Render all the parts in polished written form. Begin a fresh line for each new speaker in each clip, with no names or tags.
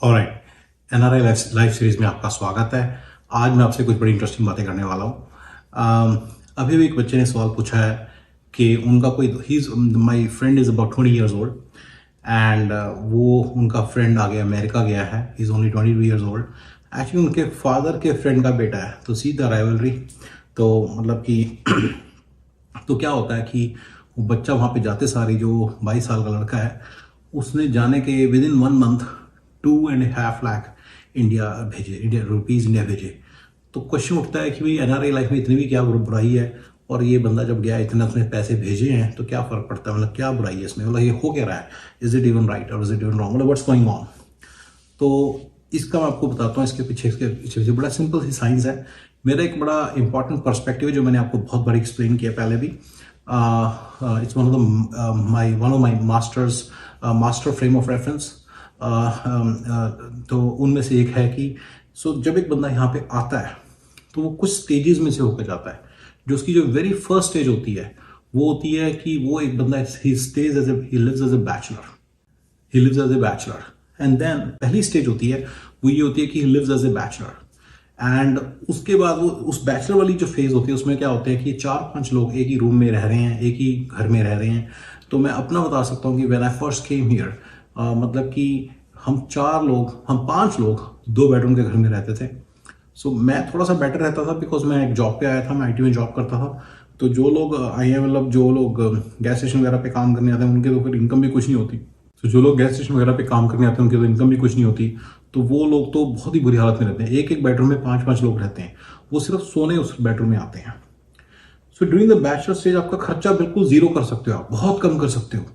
Alright, NRI live series में आपका स्वागत है। आज मैं आपसे कुछ बड़ी इंटरेस्टिंग बातें करने वाला हूँ। अभी भी एक बच्चे ने सवाल पूछा है कि उनका कोई my friend is about 20 years old and वो उनका फ्रेंड आगे अमेरिका गया है। He is only 22 years old. Actually उनके फादर के फ्रेंड का बेटा है, तो सी द राइवलरी। तो मतलब कि तो क्या होता है कि वो बच्चा वहाँ पे जाते सारी, जो 22 साल का लड़का है, उसने जाने के with in 1 month 2.5 lakh India rupees India भेजे। तो क्वेश्चन उठता है कि भाई एनआरआई लाइफ में इतनी भी क्या बुराई है, और ये बंदा जब गया इतना उसने पैसे भेजे हैं तो क्या फ़र्क पड़ता है, मतलब क्या बुराई है इसमें, मतलब ये हो क्या रहा है, इज इट इवन राइट और इज इट इवन रॉन्ग, मतलब व्हाट्स गोइंग ऑन। तो इसका मैं आपको बताता हूँ, इसके पीछे बड़ा सिंपल सी साइंस है। मेरा एक बड़ा इंपॉर्टेंट पर्सपेक्टिव है जो मैंने आपको बहुत बार एक्सप्लेन किया पहले भी। It's one of my master frame of reference. तो उनमें से एक है कि जब एक बंदा यहाँ पे आता है तो वो कुछ स्टेजेस में से होकर जाता है। जो उसकी जो वेरी फर्स्ट स्टेज होती है वो होती है कि वो एक बंदा he lives as a bachelor. And then पहली स्टेज होती है वो ये होती है कि he lives as a bachelor. And उसके बाद वो उस बैचलर वाली जो फेज होती है उसमें क्या होता है कि 4-5 लोग एक ही रूम में रह रहे हैं, एक ही घर में रह रहे हैं। तो मैं अपना बता सकता हूँ कि when I first came here, मतलब कि हम 5 लोग 2 बेडरूम के घर में रहते थे। मैं थोड़ा सा बेटर रहता था बिकॉज मैं एक जॉब पे आया था, मैं आईटी में जॉब करता था। तो जो लोग आए हैं, मतलब जो लोग गैस स्टेशन वगैरह पे काम करने आते हैं उनके तो फिर इनकम भी कुछ नहीं होती। तो जो लोग गैस स्टेशन वगैरह पे काम करने आते हैं उनकी तो इनकम भी कुछ नहीं होती। तो वो लोग तो बहुत ही बुरी हालत में रहते हैं। एक एक बेडरूम में 5-5 लोग रहते हैं, वो सिर्फ सोने उस बेडरूम में आते हैं। ड्यूरिंग द बैचलर स्टेज आपका खर्चा बिल्कुल जीरो कर सकते हो, आप बहुत कम कर सकते हो।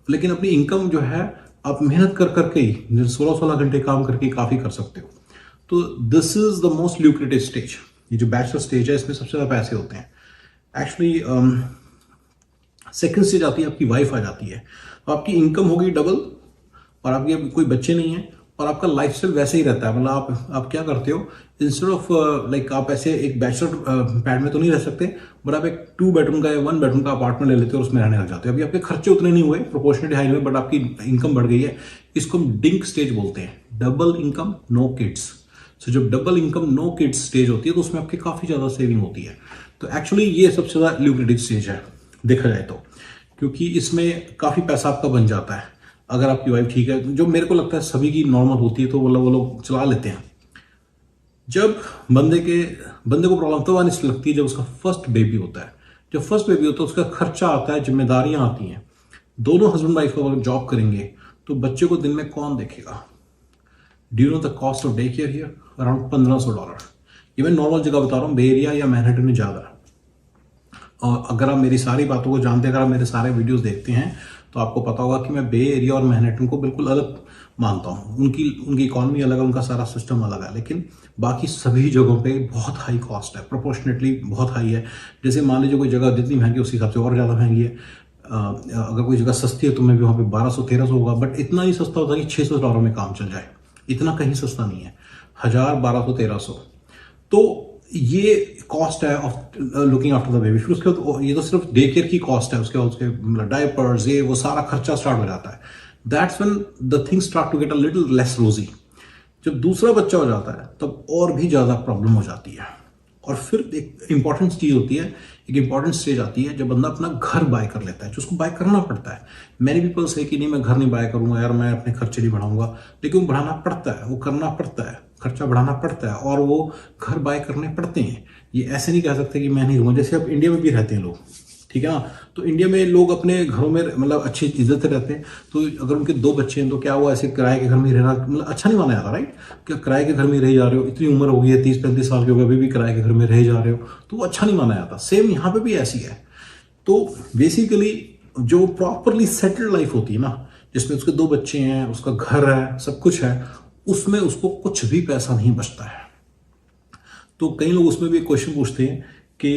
लेकिन अपनी इनकम जो है आप मेहनत कर करके ही 16-16 घंटे काम करके काफ़ी कर सकते हो। तो this is the most lucrative stage. ये जो बैचलर स्टेज है इसमें सबसे ज़्यादा पैसे होते हैं। एक्चुअली सेकेंड स्टेज आती है, आपकी वाइफ आ जाती है, तो आपकी इनकम होगी डबल और आपके कोई बच्चे नहीं हैं और आपका लाइफस्टाइल वैसे ही रहता है। मतलब आप क्या करते हो, इंस्टेड ऑफ लाइक आप ऐसे एक बैचलर पैड में तो नहीं रह सकते, बट आप एक 2 बेडरूम का या 1 बेडरूम का अपार्टमेंट ले लेते हो और उसमें रहने लग जाते हो। अभी आपके खर्चे उतने नहीं हुए, प्रोपोर्शनेटली हाई हुए, बट आपकी इनकम बढ़ गई है। इसको हम डिंक स्टेज बोलते हैं, डबल इनकम नो किड्स। जब double income no kids stage होती है तो उसमें आपकी काफ़ी ज़्यादा सेविंग होती है। तो एक्चुअली ये सबसे ज़्यादा ल्यूक्रेटिव स्टेज है देखा जाए तो, क्योंकि इसमें काफ़ी पैसा आपका बन जाता है अगर आपकी वाइफ ठीक है। जो मेरे को लगता है सभी की नॉर्मल होती है तो वो लोग चला लेते हैं। जब बंदे को प्रॉब्लम तो आने से लगती है जब उसका फर्स्ट बेबी होता है। जब फर्स्ट बेबी होता है उसका खर्चा आता है, जिम्मेदारियां आती हैं। दोनों हस्बैंड वाइफ अगर जॉब करेंगे तो बच्चे को दिन में कौन देखेगा? Do you know the cost of day care here? Around $1500। ये मैं नॉर्मल जगह बता रहा हूँ, बे एरिया या मैनहट्टन में ज़्यादा। और अगर आप मेरी सारी बातों को जानते हैं, अगर आप मेरे सारे वीडियोस देखते हैं तो आपको पता होगा कि मैं बे एरिया और मैनहट्टन को बिल्कुल अलग मानता हूँ। उनकी इकॉनमी अलग है, उनका सारा सिस्टम अलग है, लेकिन बाकी सभी जगहों पे बहुत हाई कॉस्ट है, प्रोपोर्शनेटली बहुत हाई है। जैसे मान लीजिए कोई जगह जितनी महंगी उस हिसाब से और ज़्यादा महंगी है। अगर कोई जगह सस्ती है तो मैं भी वहाँ पे 1200-1300 होगा, बट इतना ही सस्ता होता है कि $600 में काम चल जाए। इतना कहीं सस्ता नहीं है, 1000, 1200, 1300। तो ये कॉस्ट है of looking after the baby. फिर उसके बाद ये तो सिर्फ डे केयर की कॉस्ट है, उसके बाद उसके डायपर्स, ये वो सारा खर्चा स्टार्ट हो जाता है। That's when the things start to get a little less rosy. जब दूसरा बच्चा हो जाता है तब और भी ज़्यादा प्रॉब्लम हो जाती है। और फिर एक इंपॉर्टेंट चीज़ होती है, एक इंपॉर्टेंट स्टेज आती है जब बंदा अपना घर बाय कर लेता है, जो उसको बाय करना पड़ता है। मैनी पीपल से कि नहीं मैं घर नहीं बाय करूंगा यार, मैं अपने खर्चे नहीं बढ़ाऊंगा, लेकिन वो बढ़ाना पड़ता है, वो करना पड़ता है, खर्चा बढ़ाना पड़ता है और वो घर बाय करने पड़ते हैं। ये ऐसे नहीं कह सकते कि मैं नहीं रहूँगा। जैसे अब इंडिया में भी रहते हैं लोग, ठीक है ना, तो इंडिया में लोग अपने घरों में मतलब अच्छी इज्जत से रहते हैं। तो अगर उनके 2 बच्चे हैं तो क्या वो ऐसे किराए के घर में रहना मतलब अच्छा नहीं माना जाता, राइट? क्या किराए के घर में रह जा रहे हो, इतनी उम्र हो गई है, 30-35 साल के हो गए, अभी भी किराए के घर में रह जा रहे हो, तो वो अच्छा नहीं माना जाता। सेम यहाँ पे भी ऐसी है। तो बेसिकली जो प्रॉपरली सेटल्ड लाइफ होती है ना, जिसमें उसके 2 बच्चे हैं, उसका घर है, सब कुछ है, उसमें उसको कुछ भी पैसा नहीं बचता है। तो कई लोग उसमें भी एक क्वेश्चन पूछते हैं कि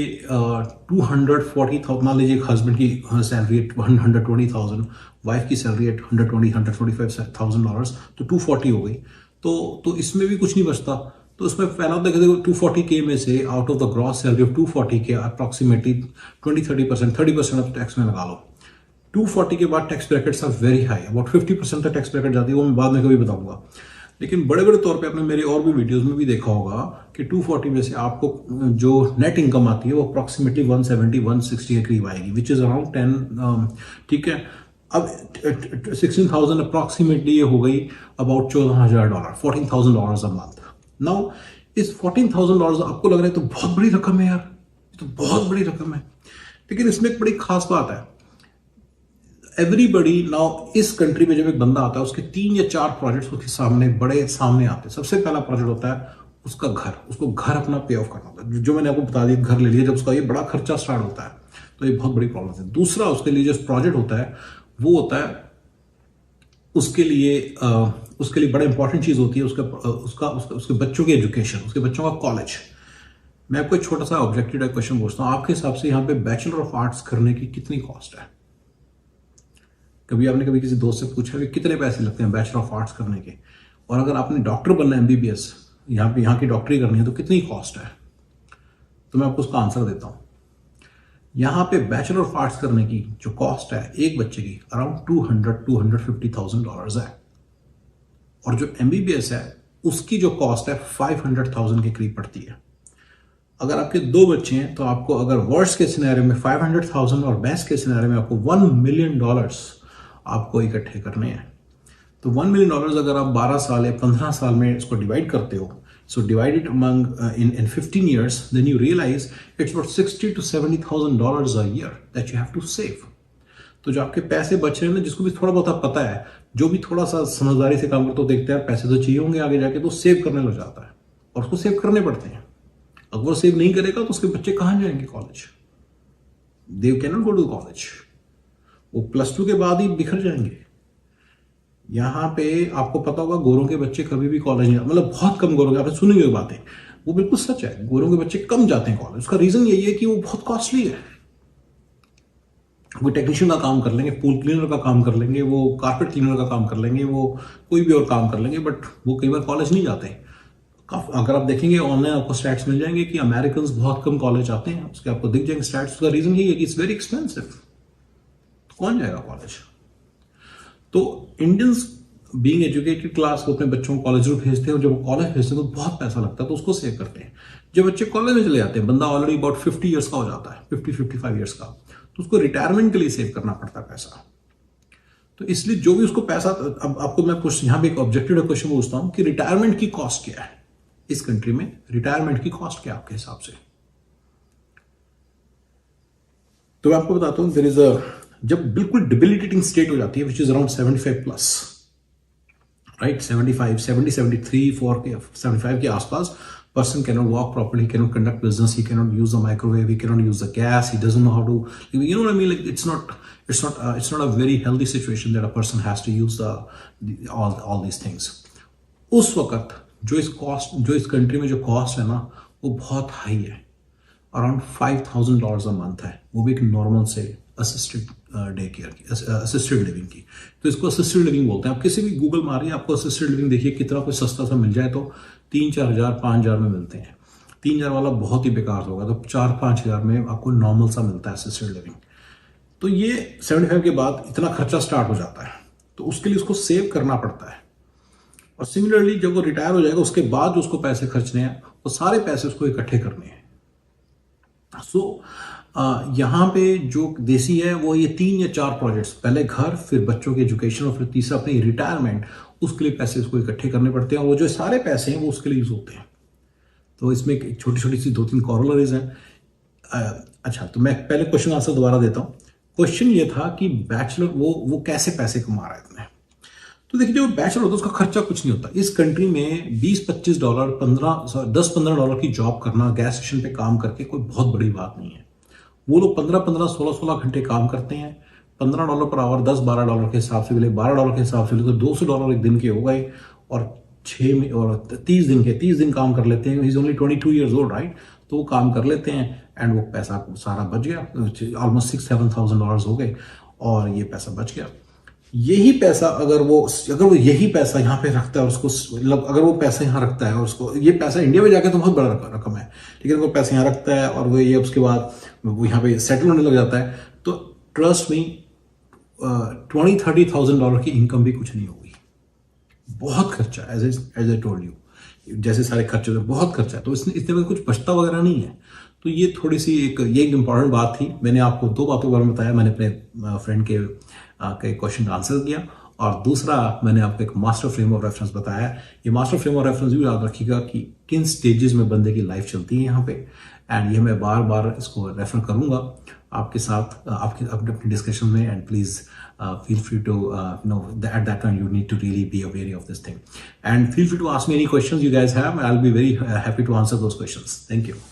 240,000, मान लीजिए एक हस्बैंड की सैलरी है 120,000, वाइफ की सैलरी है $145,000, तो 240 हो गई। तो इसमें भी कुछ नहीं बचता। तो इसमें पहला देखो 240K में से out of the gross salary of 240K approximately 20-30%, 30% of tax में लगा लो। 240 के बाद tax brackets are very high, about 50% तक टैक्स ब्रैकेट जाती है, वो मैं बाद में कभी बताऊंगा। लेकिन बड़े बड़े तौर पे आपने मेरे और भी वीडियोस में भी देखा होगा कि 240 में से आपको जो नेट इनकम आती है वो अप्रॉक्सीमेटली 170-160 के करीब आएगी, विच इज अराउंड 10, ठीक है। अब 16,000 अप्रॉक्सीमेटली ये हो गई अबाउट $14,000, $14,000 अ मंथ। नाउ इस $14,000 आपको लग रहा है तो बहुत बड़ी रकम है यार, ये तो बहुत बड़ी रकम है, लेकिन इसमें एक बड़ी खास बात है। एवरीबडी नाउ इस कंट्री में जब एक बंदा आता है उसके 3 या 4 प्रोजेक्ट्स उसके सामने बड़े सामने आते हैं। सबसे पहला प्रोजेक्ट होता है उसका घर, उसको घर अपना पे ऑफ करना होता है, जो मैंने आपको बता दिया, घर ले लिया, जब उसका ये बड़ा खर्चा स्टार्ट होता है तो ये बहुत बड़ी प्रॉब्लम है। दूसरा उसके लिए जो प्रोजेक्ट होता है वो होता है उसके लिए बड़ा इंपॉर्टेंट चीज होती है उसके बच्चों की एजुकेशन, उसके बच्चों का कॉलेज। मैं आपको एक छोटा सा ऑब्जेक्टिव क्वेश्चन पूछता हूँ, आपके हिसाब से यहाँ पे बैचलर ऑफ आर्ट्स करने की कितनी कॉस्ट है? कभी आपने कभी किसी दोस्त से पूछा कि कितने पैसे लगते हैं बैचलर ऑफ आर्ट्स करने के? और अगर आपने डॉक्टर बनना है, MBBS, यहाँ की डॉक्टरी करनी है, तो कितनी कॉस्ट है? तो मैं आपको उसका आंसर देता हूँ। यहाँ पे बैचलर ऑफ आर्ट्स करने की जो कॉस्ट है एक बच्चे की अराउंड $250,000 है, और जो MBBS है उसकी जो कॉस्ट है 500,000 के करीब पड़ती है। अगर आपके 2 बच्चे हैं तो आपको, अगर वर्स्ट के सिनेरियो में 500,000 और बेस्ट के सिनेरियो में आपको $1 मिलियन आपको इकट्ठे करने हैं, तो $1 मिलियन अगर आप 12 साल या 15 साल में इसको डिवाइड करते हो, so divide it among in 15 years, then you realize it's about $60,000 to $70,000 a year that you have to save। तो जो आपके पैसे बच रहे हैं ना, जिसको भी थोड़ा बहुत पता है, जो भी थोड़ा सा समझदारी से काम करते हो, देखते हैं पैसे तो चाहिए होंगे आगे जाके, तो सेव करने लग जाता है, और उसको सेव करने पड़ते हैं। अगर वो सेव नहीं करेगा तो उसके बच्चे कहाँ जाएंगे college? They can not go to college, वो +2 के बाद ही बिखर जाएंगे। यहाँ पे आपको पता होगा गोरों के बच्चे कभी भी कॉलेज नहीं, मतलब बहुत कम गोरों के, आपने सुनी हुई बातें, वो बिल्कुल सच है, गोरों के बच्चे कम जाते हैं कॉलेज। उसका रीजन यही है कि वो बहुत कॉस्टली है। वो टेक्नीशियन का काम कर लेंगे, पूल क्लीनर का काम कर लेंगे, वो कारपेट क्लीनर का काम कर लेंगे, वो कोई भी और काम कर लेंगे, बट वो कई बार कॉलेज नहीं जाते। अगर आप देखेंगे ऑनलाइन आपको स्टैट्स मिल जाएंगे कि अमेरिकन बहुत कम कॉलेज आते हैं, उसके आपको दिख जाएंगे स्टैट्स। उसका रीजन यही है कि इट्स वेरी एक्सपेंसिव, कौन जाएगा कॉलेज? तो इंडियंस बीइंग एजुकेटेड क्लास, वो अपने बच्चों को कॉलेज में भेजते हैं, और जब वो कॉलेज भेजते हैं तो बहुत पैसा लगता है, तो उसको सेव करते हैं। जब बच्चे कॉलेज में चले जाते हैं, बंदा ऑलरेडी अबाउट 50 ईयर्स का हो जाता है, 50-55 ईयर्स का, तो उसको रिटायरमेंट के लिए सेव करना पड़ता है पैसा। तो इसलिए जो भी उसको पैसा, अब आपको मैं कुछ यहाँ पे एक ऑब्जेक्टिव क्वेश्चन पूछता हूँ कि रिटायरमेंट की कॉस्ट क्या है इस कंट्री में? रिटायरमेंट की कॉस्ट क्या है आपके हिसाब से? तो मैं आपको बताता हूँ, देयर इज अ, जब बिल्कुल डिबिलिटेटिंग स्टेट हो जाती है, विच इज अराउंड 75+, राइट, 75, 70, 73, 75 के आसपास, person cannot walk properly, he cannot conduct business, he cannot use the microwave, he cannot use the gas, he doesn't know how to, you know what I mean? Like it's not a very healthy situation that a person has to use all these things. उस वक्त जो इस country में जो cost है ना, वो बहुत हाई है, अराउंड $5,000 a month है, वो भी एक नॉर्मल से असिस्टेड डे केयर की, असिस्टेड लिविंग की। तो इसको असिस्टेड लिविंग बोलते हैं। आप किसी भी गूगल मारिए, आपको असिस्टेड लिविंग देखिए, कितना कोई सस्ता सा मिल जाए तो 3-4 हज़ार 5 हज़ार में मिलते हैं। 3 हज़ार वाला बहुत ही बेकार होगा, तो 4-5 हज़ार में आपको नॉर्मल सा मिलता है असिस्टेड लिविंग। तो ये 75 के बाद इतना खर्चा स्टार्ट हो जाता है, तो उसके लिए उसको सेव करना पड़ता है। और सिमिलरली जब वो रिटायर हो जाएगा, उसके बाद जो उसको पैसे खर्चने हैं, वो सारे पैसे उसको इकट्ठे करने हैं। सो यहाँ पे जो देसी है वो ये 3 या 4 प्रोजेक्ट्स, पहले घर, फिर बच्चों की एजुकेशन, और फिर तीसरा अपनी रिटायरमेंट, उसके लिए पैसे उसको इकट्ठे करने पड़ते हैं, और वो जो सारे पैसे हैं वो उसके लिए यूज होते हैं। तो इसमें एक छोटी छोटी सी 2-3 कॉरोलरीज हैं। अच्छा, तो मैं पहले क्वेश्चन आंसर दोबारा देता हूँ। क्वेश्चन ये था कि बैचलर वो कैसे पैसे कमा रहा है इतने? तो देखिए, जो बैचलर होता है उसका खर्चा कुछ नहीं होता। इस कंट्री में $20-25, $10-15 की जॉब करना, गैस स्टेशन पे काम करके कोई बहुत बड़ी बात नहीं है। वो लोग 15-15, 16-16 घंटे काम करते हैं, $15 पर आवर, $10-12 के हिसाब से मिले, $12 के हिसाब से मिले, तो $200 एक दिन के हो गए, और 30 दिन काम कर लेते हैं। He is only 22 years old, right? तो वो काम कर लेते हैं, एंड वो पैसा सारा बच गया, ऑलमोस्ट $6,000-7,000 हो गए, और ये पैसा बच गया। यही पैसा अगर वो यही पैसा यहाँ पे रखता है, उसको मतलब अगर वो पैसा यहाँ रखता है, और उसको ये पैसा इंडिया में जाके तो बहुत बड़ा रकम है, लेकिन वो पैसा यहाँ रखता है और वो ये उसके बाद वो यहाँ पे सेटल होने लग जाता है, तो ट्रस्ट मी, $20,000-30,000 की इनकम भी कुछ नहीं होगी। बहुत खर्चा, एज आई टोल्ड यू, जैसे सारे खर्चे होते हैं, बहुत खर्चा है, तो इसमें कुछ बचता वगैरह नहीं है। तो ये थोड़ी सी ये एक इम्पॉर्टेंट बात थी। मैंने आपको 2 बातों के बारे में बताया। मैंने अपने फ्रेंड के क्वेश्चन का आंसर किया, और दूसरा मैंने आपको एक मास्टर फ्रेम ऑफ रेफरेंस बताया। ये मास्टर फ्रेम ऑफ रेफरेंस भी याद रखिएगा कि किन स्टेजेस में बंदे की लाइफ चलती है यहाँ पे, एंड ये मैं बार बार इसको रेफर करूंगा आपके साथ आपके अपनी डिस्कशन में। And please feel free to at that time you need to really be aware of this thing, and feel free to ask me any questions you guys have. I'll be very happy to answer those questions. Thank you.